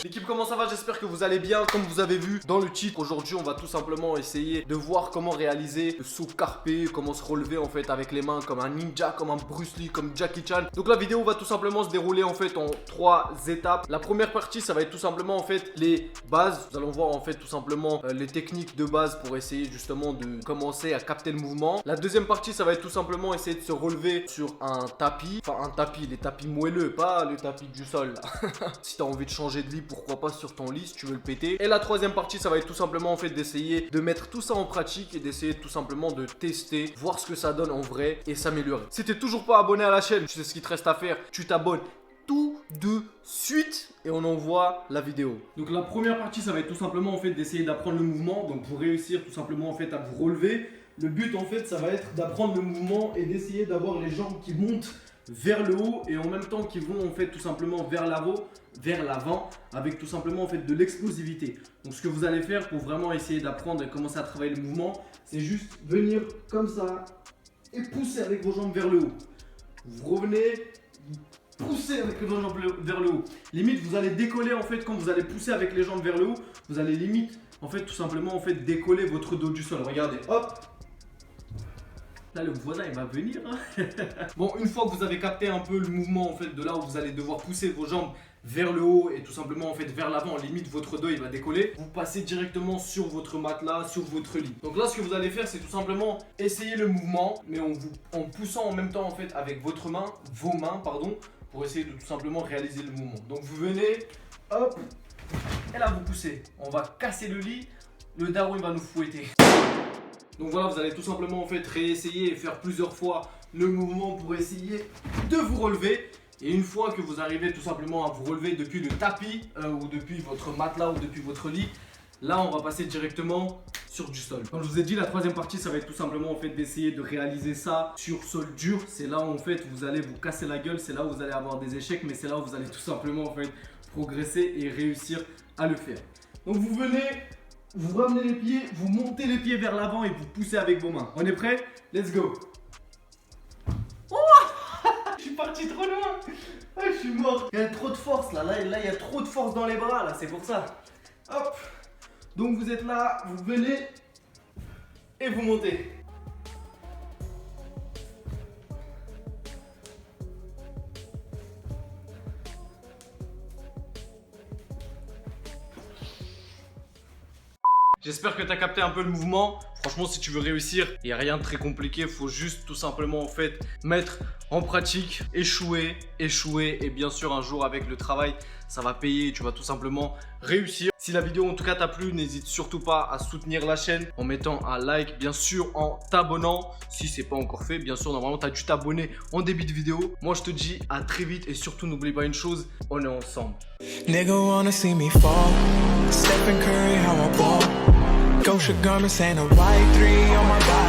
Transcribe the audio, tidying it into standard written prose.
L'équipe, comment ça va? J'espère que vous allez bien. Comme vous avez vu dans le titre, aujourd'hui on va tout simplement essayer de voir comment réaliser le saut carpé, comment se relever en fait avec les mains comme un ninja, comme un Bruce Lee, comme Jackie Chan. Donc la vidéo va tout simplement se dérouler en fait en 3 étapes. La première partie, ça va être tout simplement en fait les bases. Nous allons voir en fait tout simplement les techniques de base pour essayer justement de commencer à capter le mouvement. La deuxième partie, ça va être tout simplement essayer de se relever sur un tapis. Enfin un tapis, les tapis moelleux, pas le tapis du sol là. Si tu as envie de changer de lit, pourquoi pas sur ton lit si tu veux le péter. Et la troisième partie, ça va être tout simplement en fait d'essayer de mettre tout ça en pratique et d'essayer tout simplement de tester, voir ce que ça donne en vrai et s'améliorer. Si t'es toujours pas abonné à la chaîne, tu sais ce qu'il te reste à faire, tu t'abonnes tout de suite et on envoie la vidéo. Donc la première partie, ça va être tout simplement en fait d'essayer d'apprendre le mouvement. Donc pour réussir tout simplement en fait à vous relever, le but en fait ça va être d'apprendre le mouvement et d'essayer d'avoir les jambes qui montent vers le haut et en même temps qui vont en fait tout simplement vers l'avant avec tout simplement en fait de l'explosivité. Donc ce que vous allez faire pour vraiment essayer d'apprendre et commencer à travailler le mouvement, c'est juste venir comme ça et pousser avec vos jambes vers le haut. Vous revenez, poussez avec vos jambes vers le haut. Limite vous allez décoller en fait quand vous allez pousser avec les jambes vers le haut, vous allez limite en fait tout simplement en fait décoller votre dos du sol. Regardez, hop. Là, le voisin il va venir hein. Bon, une fois que vous avez capté un peu le mouvement en fait de là où vous allez devoir pousser vos jambes vers le haut et tout simplement en fait vers l'avant, limite votre dos il va décoller, vous passez directement sur votre matelas, sur votre lit. Donc là ce que vous allez faire, c'est tout simplement essayer le mouvement mais en poussant en même temps en fait avec vos mains pardon, pour essayer de tout simplement réaliser le mouvement. Donc vous venez, hop, et là vous poussez, on va casser le lit, le daron il va nous fouetter. Donc voilà, vous allez tout simplement en fait réessayer et faire plusieurs fois le mouvement pour essayer de vous relever. Et une fois que vous arrivez tout simplement à vous relever depuis le tapis ou depuis votre matelas ou depuis votre lit, là on va passer directement sur du sol. Comme je vous ai dit, la troisième partie ça va être tout simplement en fait d'essayer de réaliser ça sur sol dur. C'est là où en fait vous allez vous casser la gueule, c'est là où vous allez avoir des échecs, mais c'est là où vous allez tout simplement en fait progresser et réussir à le faire. Donc vous venez, vous ramenez les pieds, vous montez les pieds vers l'avant et vous poussez avec vos mains. On est prêt? Let's go! Oh je suis parti trop loin! Ah, je suis mort! Il y a trop de force là, il y a trop de force dans les bras là, c'est pour ça. Hop! Donc vous êtes là, vous venez et vous montez. J'espère que tu as capté un peu le mouvement. Franchement, si tu veux réussir, il n'y a rien de très compliqué. Il faut juste tout simplement en fait mettre en pratique, échouer et bien sûr un jour avec le travail, ça va payer. Tu vas tout simplement réussir. Si la vidéo en tout cas t'a plu, n'hésite surtout pas à soutenir la chaîne en mettant un like, bien sûr en t'abonnant si c'est pas encore fait. Bien sûr, normalement tu as dû t'abonner en début de vidéo. Moi je te dis à très vite et surtout n'oublie pas une chose, on est ensemble. Nigga wanna see me fall. Stephen Curry, how I ball. Gosha garments and a white 3 on my body.